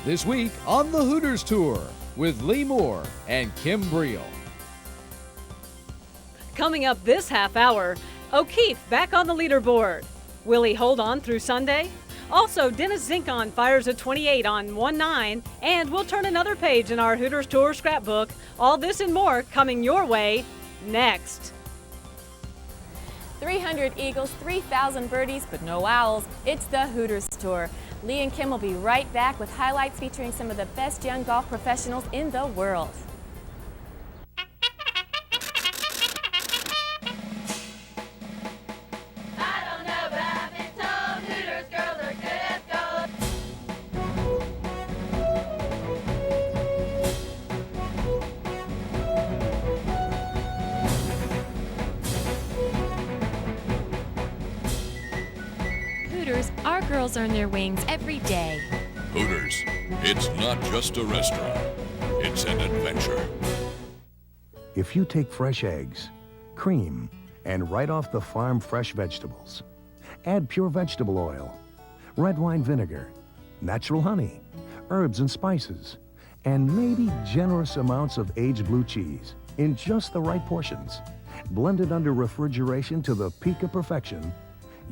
This week on the Hooters Tour with Lee Moore and Kim Briel. Coming up this half hour, O'Keefe back on the leaderboard. Will he hold on through Sunday? Also, Dennis Zinkon fires a 28 on 1-9, and we'll turn another page in our Hooters Tour scrapbook. All this and more coming your way next. 300 eagles, 3,000 birdies, but no owls. It's the Hooters Tour. Lee and Kim will be right back with highlights featuring some of the best young golf professionals in the world. Our girls earn their wings every day. Hooters, it's not just a restaurant, it's an adventure. If you take fresh eggs, cream, and right off the farm fresh vegetables, add pure vegetable oil, red wine vinegar, natural honey, herbs and spices, and maybe generous amounts of aged blue cheese in just the right portions, blended under refrigeration to the peak of perfection,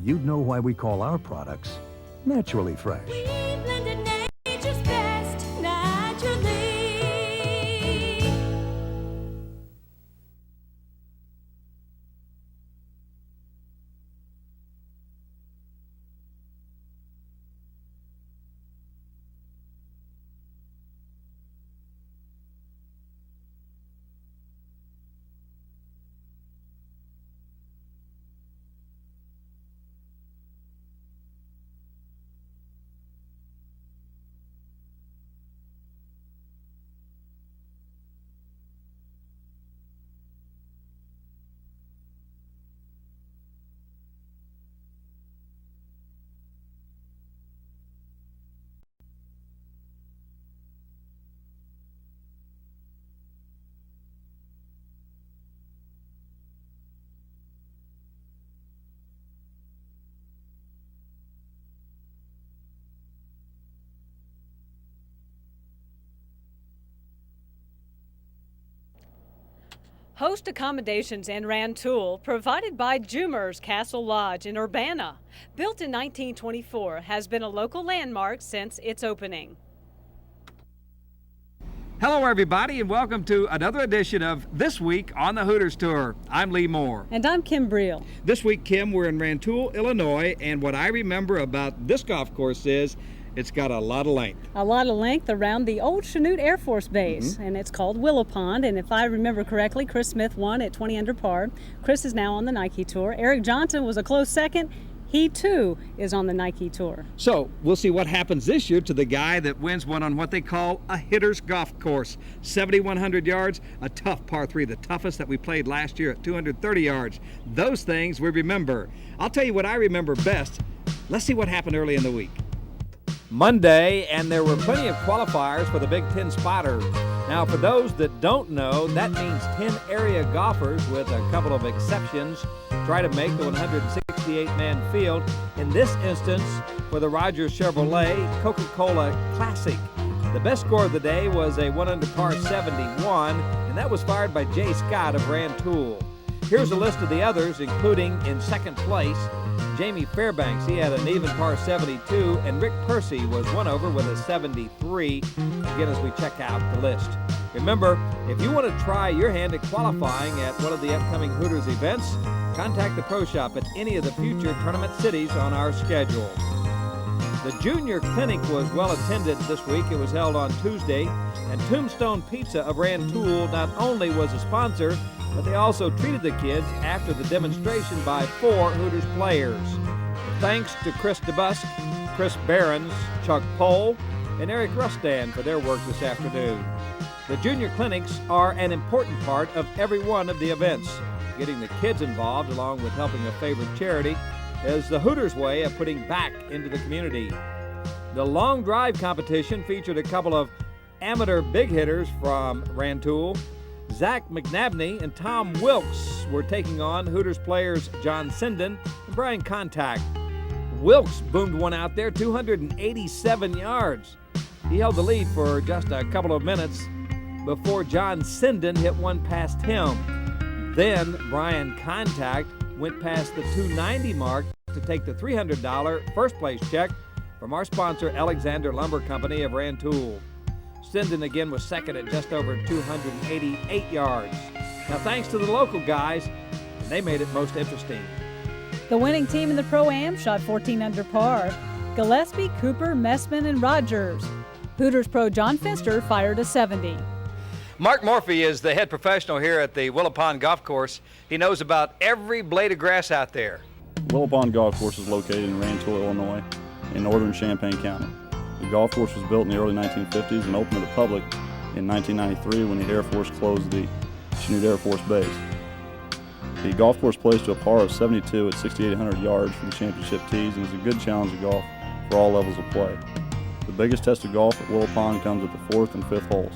you'd know why we call our products naturally fresh. We blended nature's best naturally. Host accommodations in Rantoul provided by Jumer's Castle Lodge in Urbana. Built in 1924, has been a local landmark since its opening. Hello everybody and welcome to another edition of This Week on the Hooters Tour. I'm Lee Moore. And I'm Kim Briel. This week, Kim, we're in Rantoul, Illinois, and what I remember about this golf course is it's got a lot of length. A lot of length around the old Chanute Air Force Base, and it's called Willow Pond. And if I remember correctly, Chris Smith won at 20 under par. Chris is now on the Nike Tour. Eric Johnson was a close second. He too is on the Nike Tour. So we'll see what happens this year to the guy that wins one on what they call a hitter's golf course. 7,100 yards, a tough par 3, the toughest that we played last year at 230 yards. Those things we remember. I'll tell you what I remember best. Let's see what happened early in the week. Monday, and there were plenty of qualifiers for the Big Ten spotters. Now, for those that don't know, that means 10 area golfers, with a couple of exceptions, try to make the 168-man field. In this instance, for the Rogers Chevrolet Coca-Cola Classic. The best score of the day was a 1 under par 71, and that was fired by Jay Scott of Rantoul. Here's a list of the others, including in second place, Jamie Fairbanks. He had an even par 72, and Rick Percy was one over with a 73. Again, as we check out the list. Remember, if you want to try your hand at qualifying at one of the upcoming Hooters events, contact the Pro Shop at any of the future tournament cities on our schedule. The Junior Clinic was well attended this week. It was held on Tuesday, and Tombstone Pizza of Rantoul not only was a sponsor, but they also treated the kids after the demonstration by 4 Hooters players. Thanks to Chris DeBusk, Chris Behrens, Chuck Pohl, and Eric Rustan for their work this afternoon. The junior clinics are an important part of every one of the events. Getting the kids involved, along with helping a favorite charity, is the Hooters way of putting back into the community. The long drive competition featured a couple of amateur big hitters from Rantoul. Zach McNabney and Tom Wilkes were taking on Hooters players John Sinden and Brian Contact. Wilkes boomed one out there, 287 yards. He held the lead for just a couple of minutes before John Sinden hit one past him. Then Brian Contact went past the 290 mark to take the $300 first place check from our sponsor, Alexander Lumber Company of Rantoul. Sinden again was second at just over 288 yards. Now, thanks to the local guys, they made it most interesting. The winning team in the Pro-Am shot 14 under par. Gillespie, Cooper, Messman, and Rogers. Hooters pro John Finster fired a 70. Mark Morphy is the head professional here at the Willow Pond Golf Course. He knows about every blade of grass out there. Willow Pond Golf Course is located in Rantoul, Illinois, in northern Champaign County. The golf course was built in the early 1950s and opened to the public in 1993 when the Air Force closed the Chanute Air Force Base. The golf course plays to a par of 72 at 6,800 yards from the championship tees and is a good challenge of golf for all levels of play. The biggest test of golf at Willow Pond comes at the 4th and 5th holes.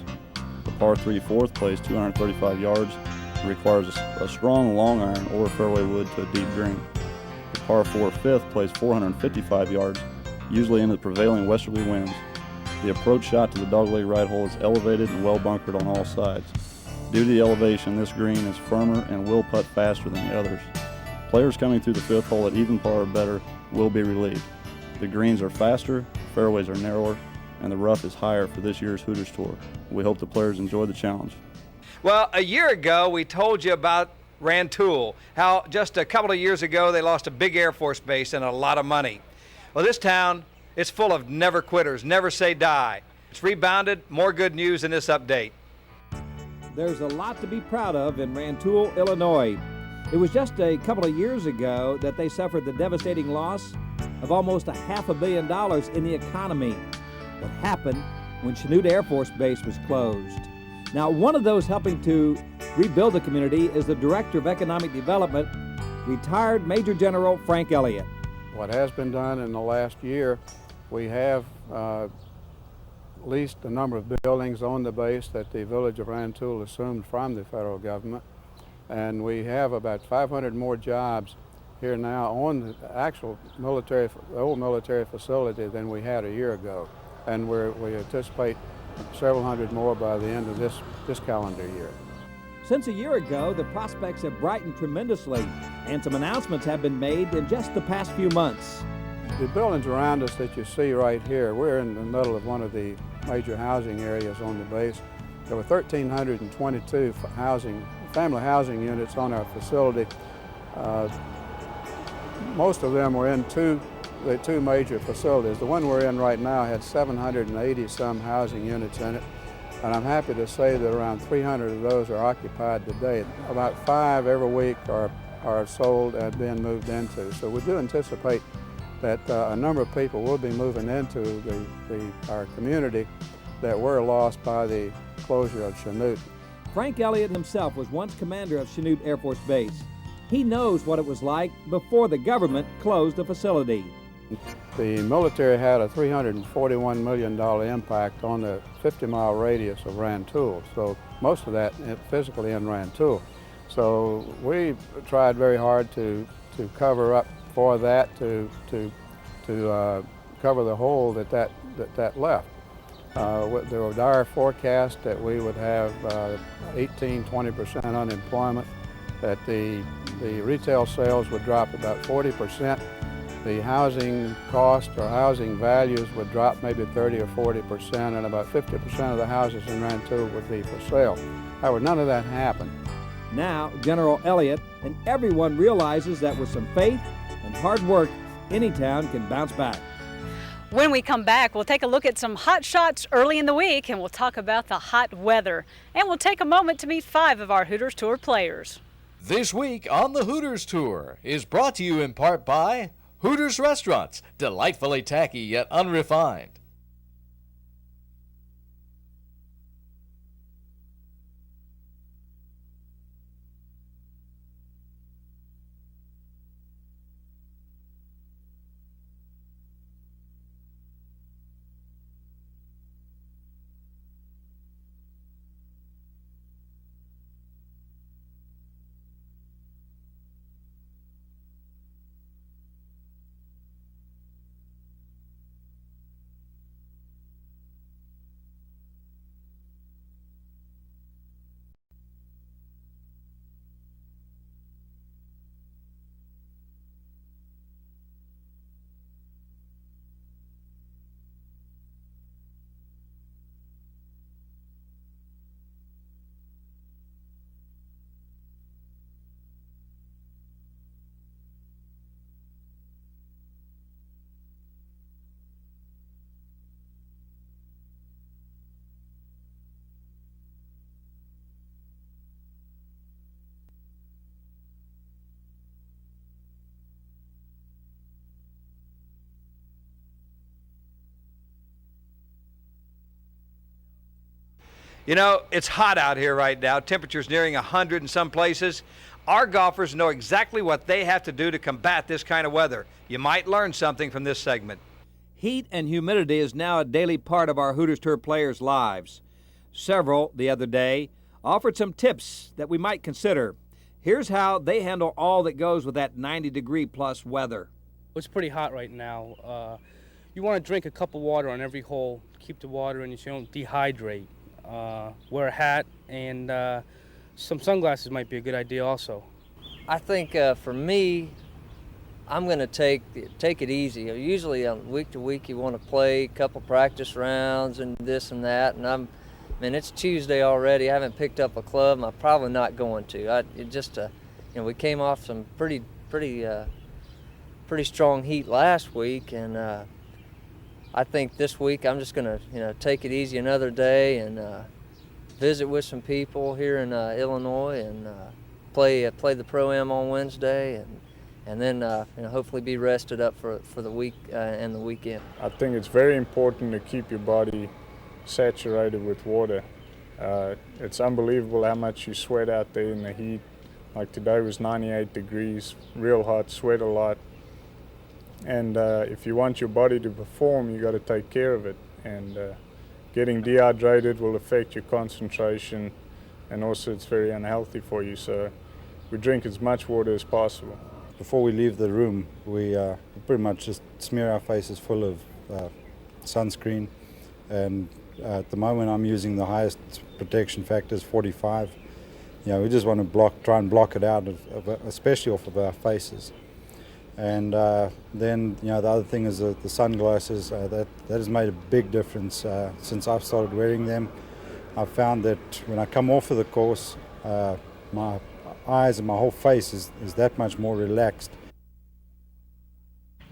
The par 3 4th plays 235 yards and requires a strong long iron or fairway wood to a deep green. The par 4 5th plays 455 yards, usually into the prevailing westerly winds. The approach shot to the dogleg right hole is elevated and well bunkered on all sides. Due to the elevation, this green is firmer and will putt faster than the others. Players coming through the 5th hole at even par or better will be relieved. The greens are faster, fairways are narrower, and the rough is higher for this year's Hooters Tour. We hope the players enjoy the challenge. Well, a year ago, we told you about Rantoul, how just a couple of years ago they lost a big Air Force base and a lot of money. Well, this town, it's full of never quitters, never say die. It's rebounded, more good news in this update. There's a lot to be proud of in Rantoul, Illinois. It was just a couple of years ago that they suffered the devastating loss of almost $500 million in the economy. What happened when Chanute Air Force Base was closed? Now, one of those helping to rebuild the community is the Director of Economic Development, retired Major General Frank Elliott. What has been done in the last year, we have leased a number of buildings on the base that the village of Rantoul assumed from the federal government, and we have about 500 more jobs here now on the actual old military facility than we had a year ago, and we anticipate several hundred more by the end of this calendar year. Since a year ago, the prospects have brightened tremendously, and some announcements have been made in just the past few months. The buildings around us that you see right here, we're in the middle of one of the major housing areas on the base. There were 1,322 family housing units on our facility. Most of them were in the two major facilities. The one we're in right now had 780 some housing units in it, and I'm happy to say that around 300 of those are occupied today. About 5 every week are sold and being moved into. So we do anticipate that a number of people will be moving into our community that were lost by the closure of Chanute. Frank Elliott himself was once commander of Chanute Air Force Base. He knows what it was like before the government closed the facility. The military had a $341 million impact on the 50-mile radius of Rantoul, so most of that physically in Rantoul. So we tried very hard to cover up for that, to cover the hole that left. There were dire forecasts that we would have 18–20% unemployment, that the retail sales would drop about 40%. The housing cost or housing values would drop maybe 30 or 40%, and about 50% of the houses in Rantoul would be for sale. However, none of that happened. Now, General Elliott and everyone realizes that with some faith and hard work, any town can bounce back. When we come back, we'll take a look at some hot shots early in the week, and we'll talk about the hot weather. And we'll take a moment to meet 5 of our Hooters Tour players. This week on the Hooters Tour is brought to you in part by Hooters Restaurants, delightfully tacky yet unrefined. You know, it's hot out here right now. Temperatures nearing 100 in some places. Our golfers know exactly what they have to do to combat this kind of weather. You might learn something from this segment. Heat and humidity is now a daily part of our Hooters Tour players' lives. Several, the other day, offered some tips that we might consider. Here's how they handle all that goes with that 90-degree-plus weather. It's pretty hot right now. You want to drink a cup of water on every hole. Keep the water in you so you don't dehydrate. Wear a hat, and some sunglasses might be a good idea also. I think for me, I'm going to take it easy. Usually week to week you want to play a couple practice rounds and this and that, and it's Tuesday already. I haven't picked up a club. I'm probably not going to. We came off some pretty strong heat last week, and I think this week I'm just going to take it easy another day and visit with some people here in Illinois and play the Pro-Am on Wednesday, and then hopefully be rested up for the week and the weekend. I think it's very important to keep your body saturated with water. It's unbelievable how much you sweat out there in the heat. Like today was 98 degrees, real hot, sweat a lot. And if you want your body to perform, you got to take care of it. And getting dehydrated will affect your concentration, and also it's very unhealthy for you. So we drink as much water as possible. Before we leave the room, we pretty much just smear our faces full of sunscreen. And at the moment, I'm using the highest protection factors, 45. We just want to try and block it out, especially off of our faces. And then, the other thing is the sunglasses. That has made a big difference since I've started wearing them. I've found that when I come off of the course, my eyes and my whole face is that much more relaxed.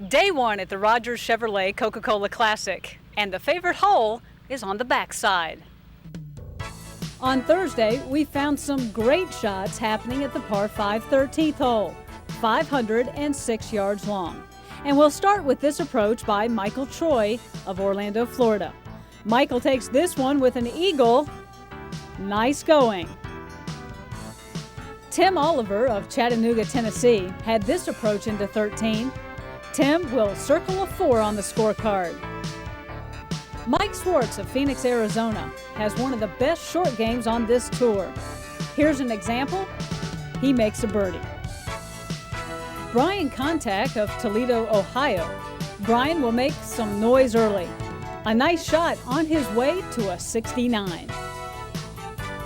Day one at the Rogers Chevrolet Coca-Cola Classic, and the favorite hole is on the backside. On Thursday, we found some great shots happening at the par 5 13th hole, 506 yards long. And we'll start with this approach by Michael Troy of Orlando, Florida. Michael takes this one with an eagle. Nice going. Tim Oliver of Chattanooga, Tennessee, had this approach into 13. Tim will circle a 4 on the scorecard. Mike Swartz of Phoenix, Arizona, has one of the best short games on this tour. Here's an example. He makes a birdie. Brian Contact of Toledo, Ohio. Brian will make some noise early. A nice shot on his way to a 69.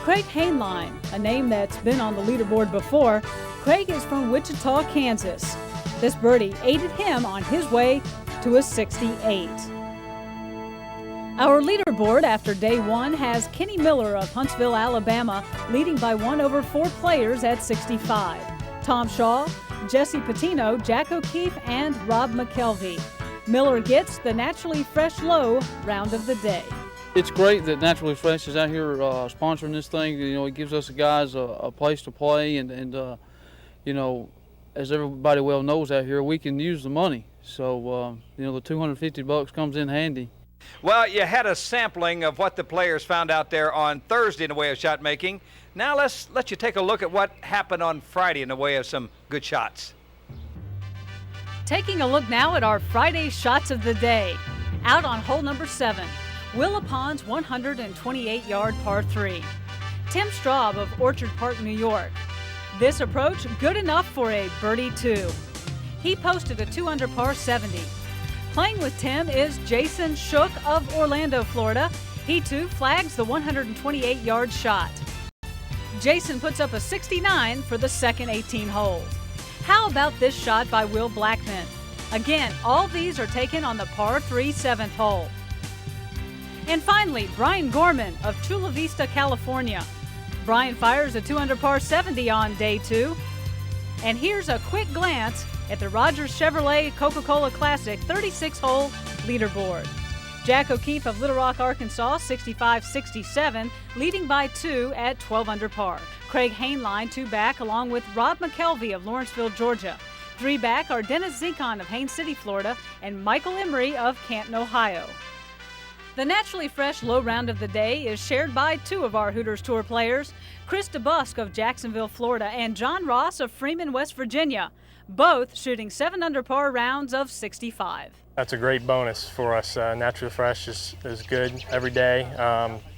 Craig Hainline, a name that's been on the leaderboard before. Craig is from Wichita, Kansas. This birdie aided him on his way to a 68. Our leaderboard after day one has Kenny Miller of Huntsville, Alabama, leading by 1 over 4 players at 65. Tom Shaw, Jesse Patino, Jack O'Keefe, and Rob McKelvey. Miller gets the Naturally Fresh Low round of the day. It's great that Naturally Fresh is out here sponsoring this thing. It gives us guys a place to play, and as everybody well knows out here, we can use the money. So, the $250 comes in handy. Well, you had a sampling of what the players found out there on Thursday in the way of shot making. Now let's let you take a look at what happened on Friday in the way of some good shots. Taking a look now at our Friday shots of the day. Out on hole number 7, Willa Pond's 128-yard par 3. Tim Straub of Orchard Park, New York. This approach good enough for a birdie 2. He posted a 2-under par 70. Playing with Tim is Jason Shook of Orlando, Florida. He too flags the 128-yard shot. Jason puts up a 69 for the second 18 holes. How about this shot by Will Blackman? Again, all these are taken on the par 3 7th hole. And finally, Brian Gorman of Chula Vista, California. Brian fires a 2-under par 70 on day 2. And here's a quick glance at the Rogers Chevrolet Coca-Cola Classic 36-hole leaderboard. Jack O'Keefe of Little Rock, Arkansas, 65-67, leading by 2 at 12 under par. Craig Hainline, 2 back, along with Rob McKelvey of Lawrenceville, Georgia. 3 back are Dennis Zinkon of Haines City, Florida, and Michael Emery of Canton, Ohio. The naturally fresh low round of the day is shared by two of our Hooters Tour players, Chris DeBusk of Jacksonville, Florida, and John Ross of Freeman, West Virginia, both shooting 7 under par rounds of 65. That's a great bonus for us. Naturally fresh is good every day.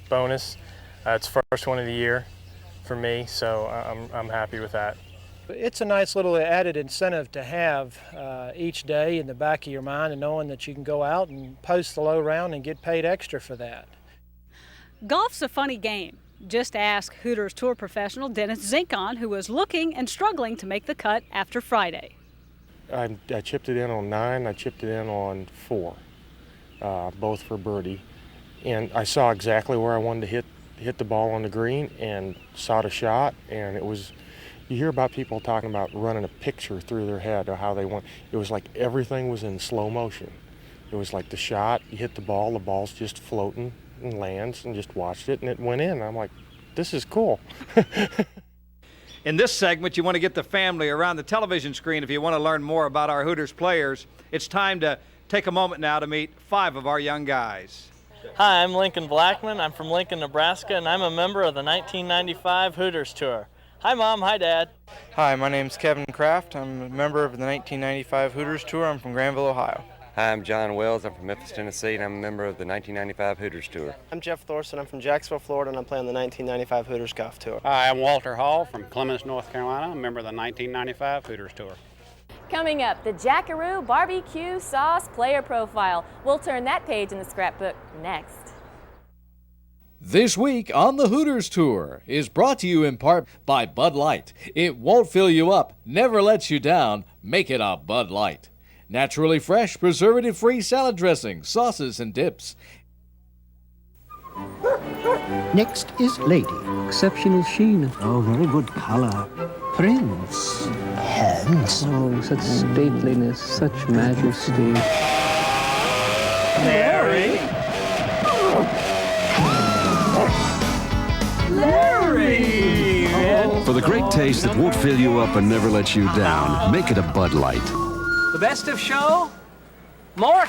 Bonus. It's first one of the year for me, so I'm happy with that. It's a nice little added incentive to have each day in the back of your mind, and knowing that you can go out and post the low round and get paid extra for that. Golf's a funny game. Just ask Hooters Tour professional Dennis Zinkon, who was looking and struggling to make the cut after Friday. I chipped it in on 9, I chipped it in on 4, both for birdie. And I saw exactly where I wanted to hit the ball on the green and saw the shot, and it was, you hear about people talking about running a picture through their head of how they want. It was like everything was in slow motion. It was like the shot, you hit the ball's just floating and lands, and just watched it and it went in. I'm like, this is cool. In this segment, you want to get the family around the television screen if you want to learn more about our Hooters players. It's time to take a moment now to meet 5 of our young guys. Hi, I'm Lincoln Blackman. I'm from Lincoln, Nebraska, and I'm a member of the 1995 Hooters Tour. Hi, Mom. Hi, Dad. Hi, my name's Kevin Kraft. I'm a member of the 1995 Hooters Tour. I'm from Granville, Ohio. Hi, I'm John Wells. I'm from Memphis, Tennessee, and I'm a member of the 1995 Hooters Tour. I'm Jeff Thorson. I'm from Jacksonville, Florida, and I'm playing the 1995 Hooters Golf Tour. Hi, I'm Walter Hall from Clemens, North Carolina. I'm a member of the 1995 Hooters Tour. Coming up, the Jackaroo Barbecue Sauce Player Profile. We'll turn that page in the scrapbook next. This week on the Hooters Tour is brought to you in part by Bud Light. It won't fill you up, never lets you down. Make it a Bud Light. Naturally fresh, preservative-free salad dressing, sauces, and dips. Next is Lady. Exceptional sheen. Oh, very good color. Prince. Hands. Oh, such stateliness, such majesty. Mary. Larry! For the great taste that won't fill you up and never let you down, make it a Bud Light. The best of show? More?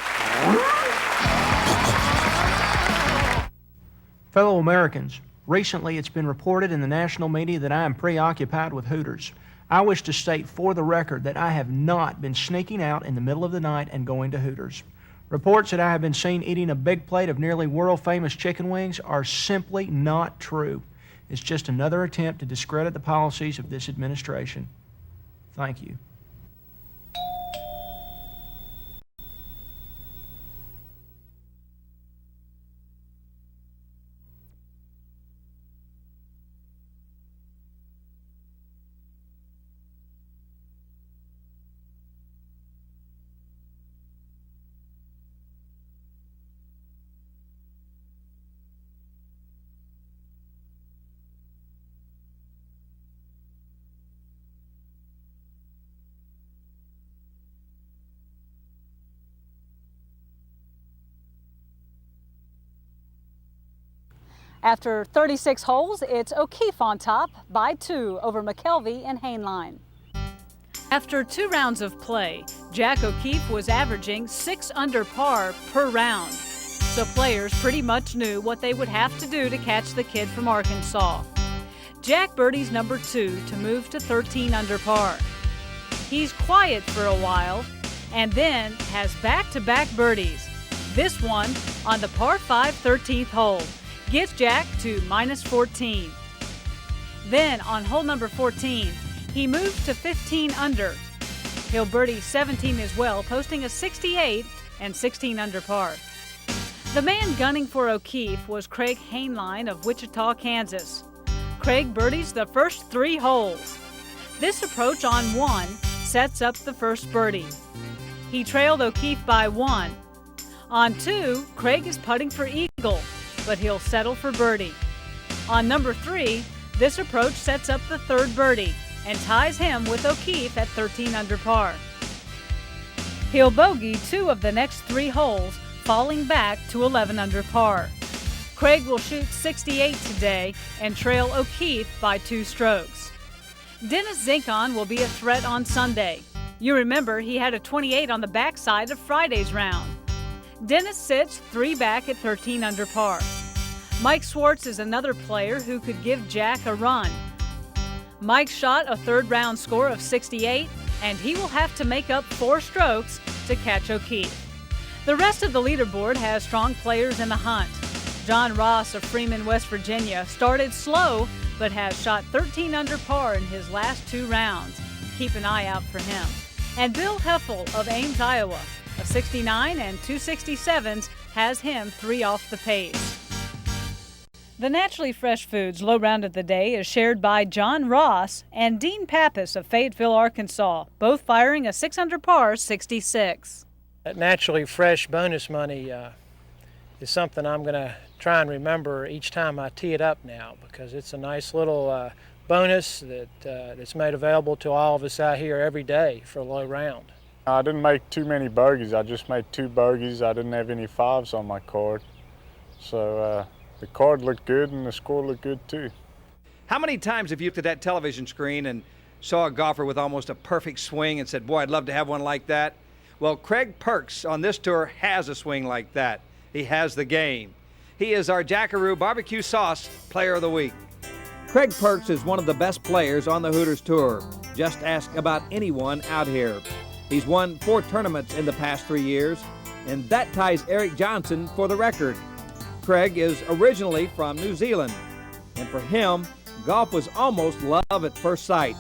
Fellow Americans, recently it's been reported in the national media that I am preoccupied with Hooters. I wish to state for the record that I have not been sneaking out in the middle of the night and going to Hooters. Reports that I have been seen eating a big plate of nearly world-famous chicken wings are simply not true. It's just another attempt to discredit the policies of this administration. Thank you. After 36 holes, it's O'Keefe on top by 2 over McKelvey and Hainline. After 2 rounds of play, Jack O'Keefe was averaging 6 under par per round. So players pretty much knew what they would have to do to catch the kid from Arkansas. Jack birdies number 2 to move to 13 under par. He's quiet for a while and then has back-to-back birdies. This one on the par 5 13th hole gets Jack to -14. Then on hole number 14, he moves to 15 under. He'll birdie 17 as well, posting a 68 and 16 under par. The man gunning for O'Keefe was Craig Hainline of Wichita, Kansas. Craig birdies the first 3 holes. This approach on 1 sets up the first birdie. He trailed O'Keefe by 1. On 2, Craig is putting for eagle, but he'll settle for birdie. On number 3, this approach sets up the 3rd birdie and ties him with O'Keefe at 13 under par. He'll bogey 2 of the next 3 holes, falling back to 11 under par. Craig will shoot 68 today and trail O'Keefe by 2 strokes. Dennis Zinkon will be a threat on Sunday. You remember he had a 28 on the backside of Friday's round. Dennis sits 3 back at 13 under par. Mike Swartz is another player who could give Jack a run. Mike shot a third-round score of 68, and he will have to make up 4 strokes to catch O'Keefe. The rest of the leaderboard has strong players in the hunt. John Ross of Freeman, West Virginia, started slow, but has shot 13 under par in his last 2 rounds. Keep an eye out for him. And Bill Heffel of Ames, Iowa, a 69 and 267s, has him 3 off the pace. The Naturally Fresh Foods Low Round of the Day is shared by John Ross and Dean Pappas of Fayetteville, Arkansas, both firing a 6 under par 66. That Naturally Fresh bonus money is something I'm going to try and remember each time I tee it up now, because it's a nice little bonus that's made available to all of us out here every day for a low round. I didn't make too many bogeys. I just made 2 bogeys. I didn't have any 5s on my card. So the card looked good and the score looked good too. How many times have you looked at that television screen and saw a golfer with almost a perfect swing and said, boy, I'd love to have one like that? Well, Craig Perks on this tour has a swing like that. He has the game. He is our Jackaroo Barbecue Sauce Player of the Week. Craig Perks is one of the best players on the Hooters Tour. Just ask about anyone out here. He's won 4 tournaments in the past 3 years, and that ties Eric Johnson for the record. Craig is originally from New Zealand, and for him, golf was almost love at first sight.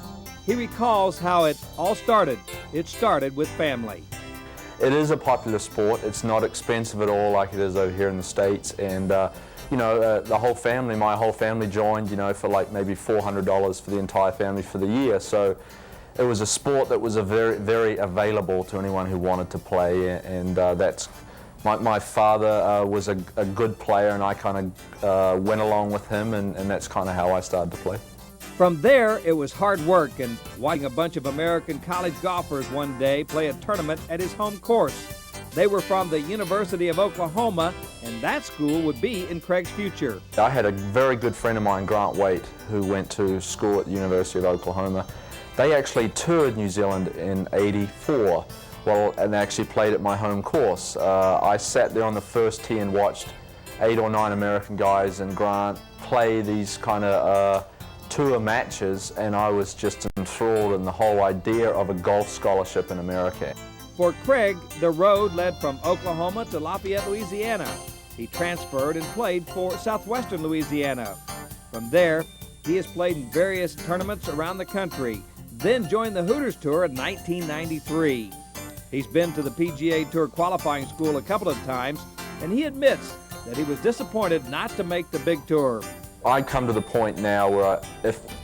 He recalls how it all started. It started with family. It is a popular sport. It's not expensive at all like it is over here in the States, and the whole family, my whole family joined, for like maybe $400 for the entire family for the year. So it was a sport that was very, very available to anyone who wanted to play, and that's my father was a good player, and I kind of went along with him, and that's kind of how I started to play. From there, it was hard work and watching a bunch of American college golfers one day play a tournament at his home course. They were from the University of Oklahoma, and that school would be in Craig's future. I had a very good friend of mine, Grant Waite, who went to school at the University of Oklahoma. They actually toured New Zealand in '84, and they actually played at my home course. I sat there on the first tee and watched 8 or 9 American guys and Grant play these kind of tour matches, and I was just enthralled in the whole idea of a golf scholarship in America. For Craig, the road led from Oklahoma to Lafayette, Louisiana. He transferred and played for Southwestern Louisiana. From there, he has played in various tournaments around the country, then joined the Hooters Tour in 1993. He's been to the PGA Tour qualifying school a couple of times, and he admits that he was disappointed not to make the big tour. I come to the point now where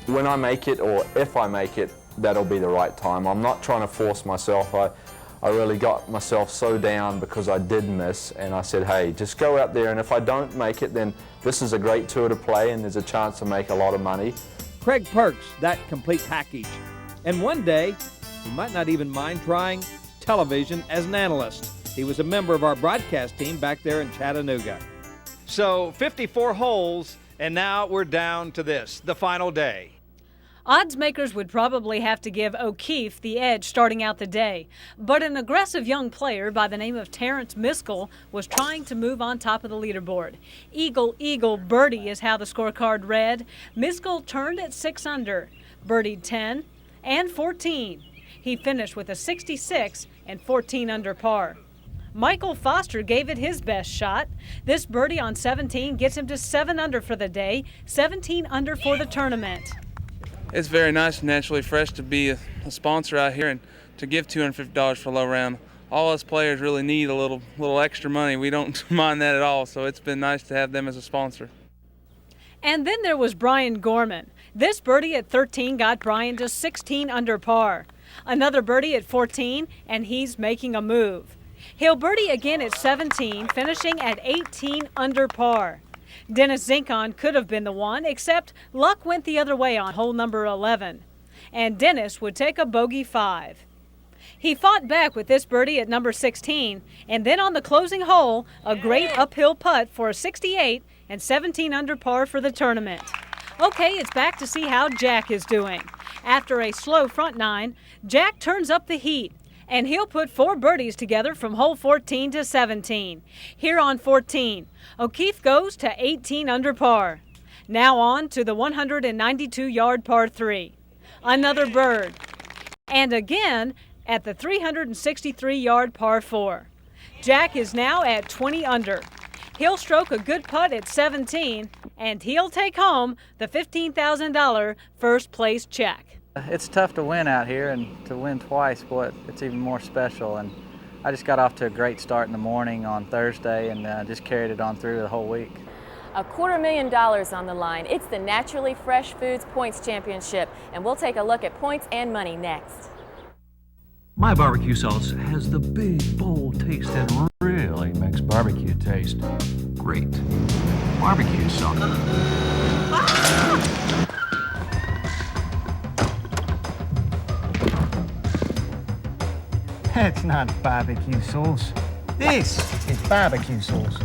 when I make it, or if I make it, that'll be the right time. I'm not trying to force myself. I really got myself so down because I did miss, and I said, hey, just go out there, and if I don't make it, then this is a great tour to play, and there's a chance to make a lot of money. Craig Perks, that complete package. And one day, he might not even mind trying television as an analyst. He was a member of our broadcast team back there in Chattanooga. So 54 holes, and now we're down to this, the final day. Odds makers would probably have to give O'Keefe the edge starting out the day, but an aggressive young player by the name of Terrence Miskell was trying to move on top of the leaderboard. Eagle, eagle, birdie is how the scorecard read. Miskell turned at 6 under, birdied 10 and 14. He finished with a 66 and 14 under par. Michael Foster gave it his best shot. This birdie on 17 gets him to 7 under for the day, 17 under for the tournament. It's very nice and Naturally Fresh to be a sponsor out here and to give $250 for a low round. All us players really need a little extra money. We don't mind that at all, so it's been nice to have them as a sponsor. And then there was Brian Gorman. This birdie at 13 got Brian to 16 under par. Another birdie at 14, and he's making a move. He'll birdie again at 17, finishing at 18 under par. Dennis Zinkon could have been the one, except luck went the other way on hole number 11. And Dennis would take a bogey 5. He fought back with this birdie at number 16, and then on the closing hole, a great uphill putt for a 68 and 17 under par for the tournament. Okay, it's back to see how Jack is doing. After a slow front 9, Jack turns up the heat. And he'll put 4 birdies together from hole 14 to 17. Here on 14, O'Keefe goes to 18 under par. Now on to the 192-yard par 3. Another bird. And again at the 363-yard par 4. Jack is now at 20 under. He'll stroke a good putt at 17, and he'll take home the $15,000 first place check. It's tough to win out here, and to win twice, boy, it's even more special. And I just got off to a great start in the morning on Thursday and just carried it on through the whole week. $250,000 on the line. It's the Naturally Fresh Foods Points Championship, and we'll take a look at points and money next. My barbecue sauce has the big, bold taste that really makes barbecue taste great. Barbecue sauce. That's not barbecue sauce. This is barbecue sauce.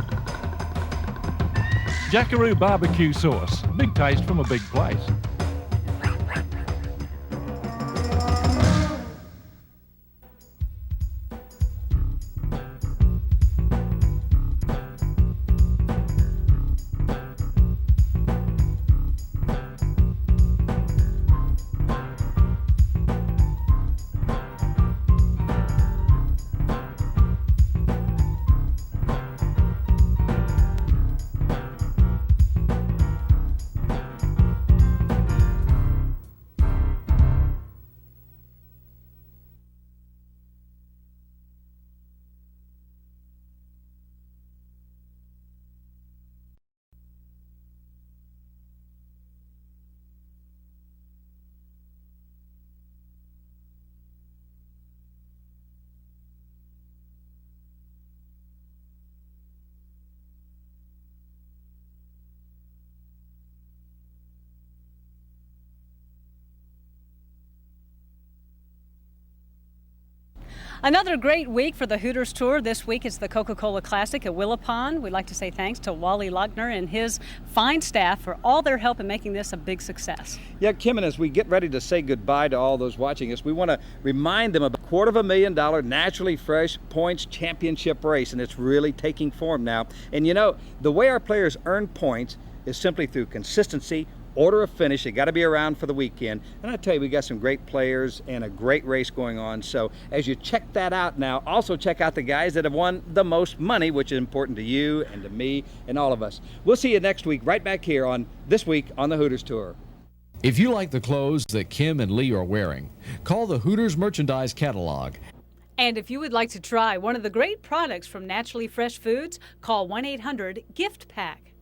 Jackaroo barbecue sauce. Big taste from a big place. Another great week for the Hooters Tour. This week is the Coca-Cola Classic at Willapon. We'd like to say thanks to Wally Lochner and his fine staff for all their help in making this a big success. Yeah, Kim, and as we get ready to say goodbye to all those watching us, we want to remind them of a $250,000 Naturally Fresh Points Championship race, and it's really taking form now. And you know, the way our players earn points is simply through consistency, order of finish. They got to be around for the weekend. And I tell you, we got some great players and a great race going on. So as you check that out now, also check out the guys that have won the most money, which is important to you and to me and all of us. We'll see you next week right back here on This Week on the Hooters Tour. If you like the clothes that Kim and Lee are wearing, call the Hooters Merchandise Catalog. And if you would like to try one of the great products from Naturally Fresh Foods, call 1-800-GIFT-PACK.